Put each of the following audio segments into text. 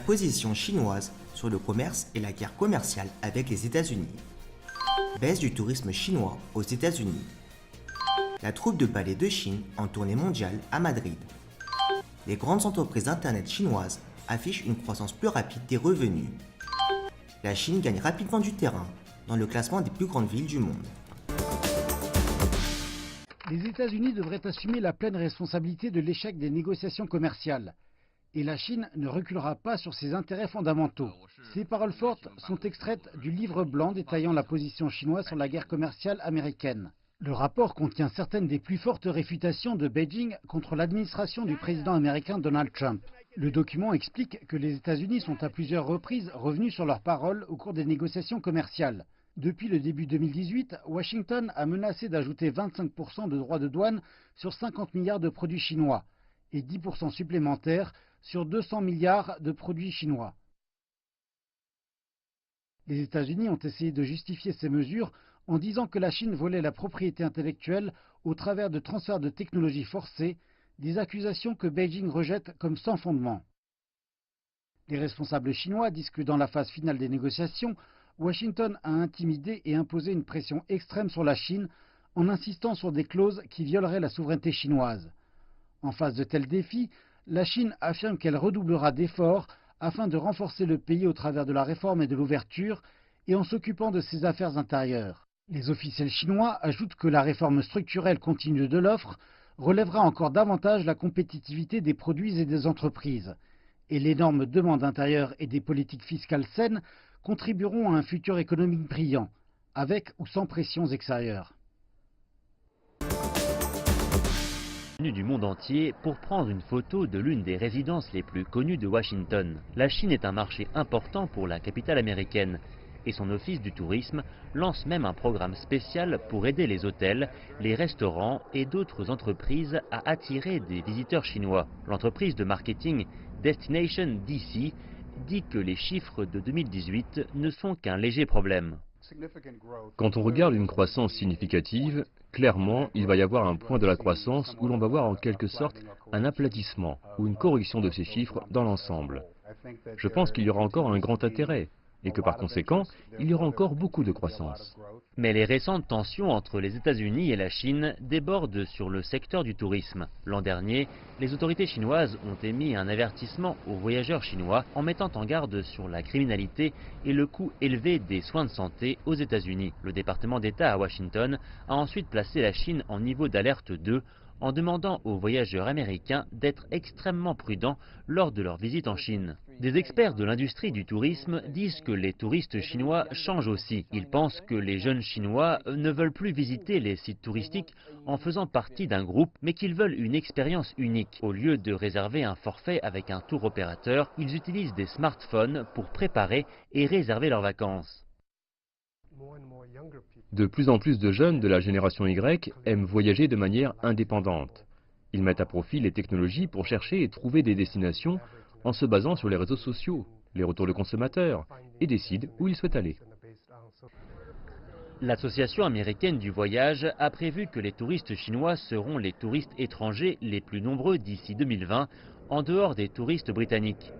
position chinoise sur le commerce et la guerre commerciale avec les États-Unis. Baisse du tourisme chinois aux États-Unis. La troupe de ballet de Chine en tournée mondiale à Madrid. Les grandes entreprises Internet chinoises affichent une croissance plus rapide des revenus. La Chine gagne rapidement du terrain dans le classement des plus grandes villes du monde. Les États-Unis devraient assumer la pleine responsabilité de l'échec des négociations commerciales. Et la Chine ne reculera pas sur ses intérêts fondamentaux. Ces paroles fortes sont extraites du livre blanc détaillant la position chinoise sur la guerre commerciale américaine. Le rapport contient certaines des plus fortes réfutations de Beijing contre l'administration du président américain Donald Trump. Le document explique que les États-Unis sont à plusieurs reprises revenus sur leurs paroles au cours des négociations commerciales. Depuis le début 2018, Washington a menacé d'ajouter 25% de droits de douane sur 50 milliards de produits chinois et 10% supplémentaires sur 200 milliards de produits chinois. Les États-Unis ont essayé de justifier ces mesures en disant que la Chine volait la propriété intellectuelle au travers de transferts de technologies forcés, des accusations que Beijing rejette comme sans fondement. Les responsables chinois disent que dans la phase finale des négociations, Washington a intimidé et imposé une pression extrême sur la Chine en insistant sur des clauses qui violeraient la souveraineté chinoise. En face de tels défis, la Chine affirme qu'elle redoublera d'efforts afin de renforcer le pays au travers de la réforme et de l'ouverture et en s'occupant de ses affaires intérieures. Les officiels chinois ajoutent que la réforme structurelle continue de l'offre relèvera encore davantage la compétitivité des produits et des entreprises. Et l'énorme demande intérieure et des politiques fiscales saines contribueront à un futur économique brillant, avec ou sans pressions extérieures. Du monde entier pour prendre une photo de l'une des résidences les plus connues de Washington. La Chine est un marché important pour la capitale américaine et son office du tourisme lance même un programme spécial pour aider les hôtels, les restaurants et d'autres entreprises à attirer des visiteurs chinois. L'entreprise de marketing Destination DC dit que les chiffres de 2018 ne sont qu'un léger problème. Quand on regarde une croissance significative, clairement, il va y avoir un point de la croissance où l'on va voir en quelque sorte un aplatissement ou une correction de ces chiffres dans l'ensemble. Je pense qu'il y aura encore un grand intérêt et que par conséquent, il y aura encore beaucoup de croissance. Mais les récentes tensions entre les États-Unis et la Chine débordent sur le secteur du tourisme. L'an dernier, les autorités chinoises ont émis un avertissement aux voyageurs chinois en mettant en garde sur la criminalité et le coût élevé des soins de santé aux États-Unis. Le département d'État à Washington a ensuite placé la Chine en niveau d'alerte 2 en demandant aux voyageurs américains d'être extrêmement prudents lors de leur visite en Chine. Des experts de l'industrie du tourisme disent que les touristes chinois changent aussi. Ils pensent que les jeunes Chinois ne veulent plus visiter les sites touristiques en faisant partie d'un groupe, mais qu'ils veulent une expérience unique. Au lieu de réserver un forfait avec un tour opérateur, ils utilisent des smartphones pour préparer et réserver leurs vacances. De plus en plus de jeunes de la génération Y aiment voyager de manière indépendante. Ils mettent à profit les technologies pour chercher et trouver des destinations en se basant sur les réseaux sociaux, les retours de consommateurs, et décident où ils souhaitent aller. L'Association américaine du voyage a prévu que les touristes chinois seront les touristes étrangers les plus nombreux d'ici 2020, en dehors des touristes britanniques.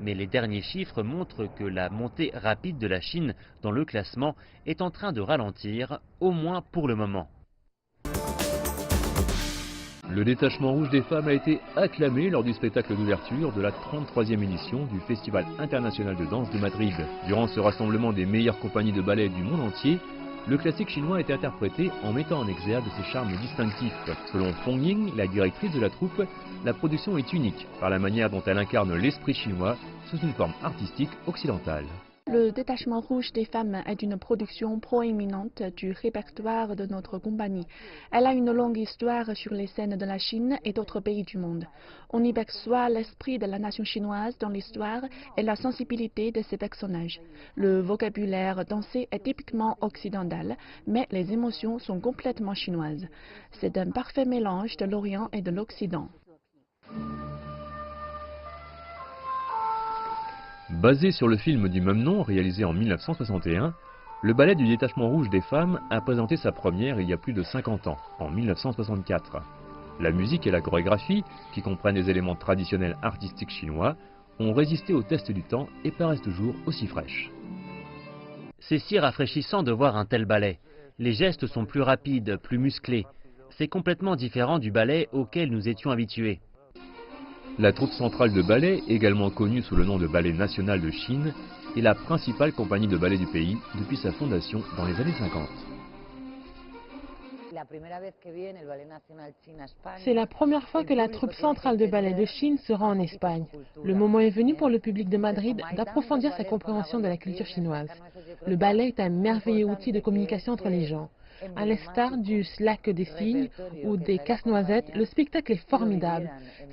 Mais les derniers chiffres montrent que la montée rapide de la Chine dans le classement est en train de ralentir, au moins pour le moment. Le détachement rouge des femmes a été acclamé lors du spectacle d'ouverture de la 33e édition du Festival international de danse de Madrid. Durant ce rassemblement des meilleures compagnies de ballet du monde entier, le classique chinois a été interprété en mettant en exergue ses charmes distinctifs. Selon Fong Ying, la directrice de la troupe, la production est unique par la manière dont elle incarne l'esprit chinois sous une forme artistique occidentale. Le détachement rouge des femmes est une production proéminente du répertoire de notre compagnie. Elle a une longue histoire sur les scènes de la Chine et d'autres pays du monde. On y perçoit l'esprit de la nation chinoise dans l'histoire et la sensibilité de ses personnages. Le vocabulaire dansé est typiquement occidental, mais les émotions sont complètement chinoises. C'est un parfait mélange de l'Orient et de l'Occident. Basé sur le film du même nom réalisé en 1961, le ballet du détachement rouge des femmes a présenté sa première il y a plus de 50 ans, en 1964. La musique et la chorégraphie, qui comprennent des éléments traditionnels artistiques chinois, ont résisté au test du temps et paraissent toujours aussi fraîches. C'est si rafraîchissant de voir un tel ballet. Les gestes sont plus rapides, plus musclés. C'est complètement différent du ballet auquel nous étions habitués. La troupe centrale de ballet, également connue sous le nom de Ballet National de Chine, est la principale compagnie de ballet du pays depuis sa fondation dans les années 50. C'est la première fois que la troupe centrale de ballet de Chine sera en Espagne. Le moment est venu pour le public de Madrid d'approfondir sa compréhension de la culture chinoise. Le ballet est un merveilleux outil de communication entre les gens. À l'instar du Slack des cygnes ou des casse-noisettes, le spectacle est formidable.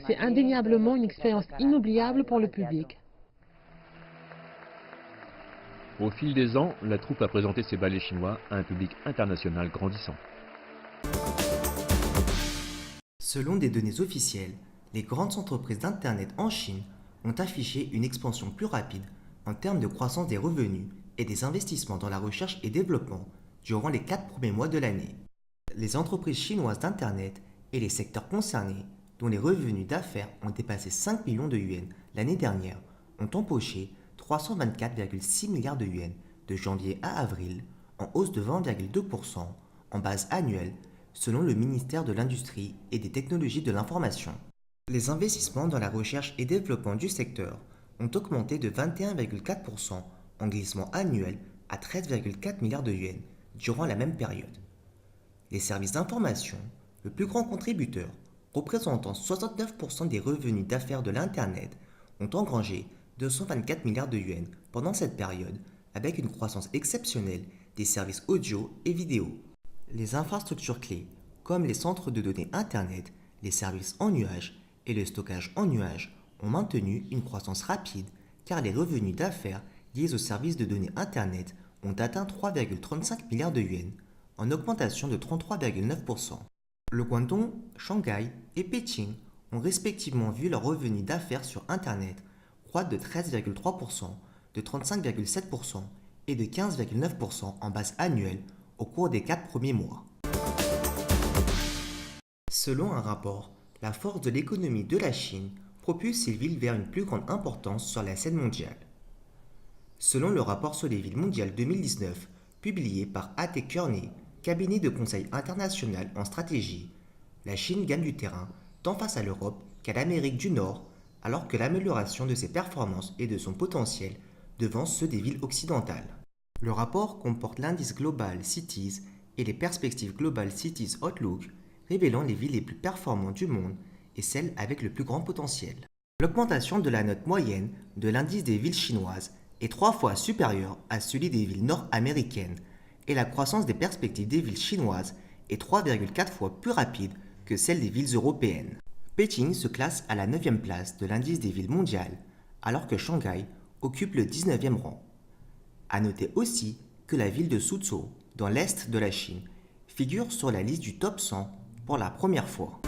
C'est indéniablement une expérience inoubliable pour le public. Au fil des ans, la troupe a présenté ses ballets chinois à un public international grandissant. Selon des données officielles, les grandes entreprises d'Internet en Chine ont affiché une expansion plus rapide en termes de croissance des revenus et des investissements dans la recherche et développement durant les 4 premiers mois de l'année. Les entreprises chinoises d'Internet et les secteurs concernés, dont les revenus d'affaires ont dépassé 5 millions de yuans l'année dernière, ont empoché 324,6 milliards de yuans de janvier à avril, en hausse de 20,2% en base annuelle, selon le ministère de l'Industrie et des Technologies de l'Information. Les investissements dans la recherche et développement du secteur ont augmenté de 21,4% en glissement annuel à 13,4 milliards de yuans durant la même période. Les services d'information, le plus grand contributeur, représentant 69% des revenus d'affaires de l'Internet, ont engrangé 224 milliards de yuans pendant cette période, avec une croissance exceptionnelle des services audio et vidéo. Les infrastructures clés, comme les centres de données Internet, les services en nuage et le stockage en nuage, ont maintenu une croissance rapide car les revenus d'affaires liés aux services de données Internet ont atteint 3,35 milliards de yuans, en augmentation de 33,9%. Le Guangdong, Shanghai et Pékin ont respectivement vu leurs revenus d'affaires sur Internet croître de 13,3%, de 35,7% et de 15,9% en base annuelle au cours des 4 premiers mois. Selon un rapport, la force de l'économie de la Chine propulse ces villes vers une plus grande importance sur la scène mondiale. Selon le rapport sur les villes mondiales 2019, publié par A.T. Kearney, cabinet de conseil international en stratégie, la Chine gagne du terrain tant face à l'Europe qu'à l'Amérique du Nord, alors que l'amélioration de ses performances et de son potentiel devance ceux des villes occidentales. Le rapport comporte l'indice Global Cities et les perspectives Global Cities Outlook, révélant les villes les plus performantes du monde et celles avec le plus grand potentiel. L'augmentation de la note moyenne de l'indice des villes chinoises est 3 fois supérieure à celui des villes nord-américaines et la croissance des perspectives des villes chinoises est 3,4 fois plus rapide que celle des villes européennes. Pékin se classe à la 9e place de l'indice des villes mondiales, alors que Shanghai occupe le 19e rang. À noter aussi que la ville de Suzhou, dans l'est de la Chine, figure sur la liste du top 100 pour la première fois.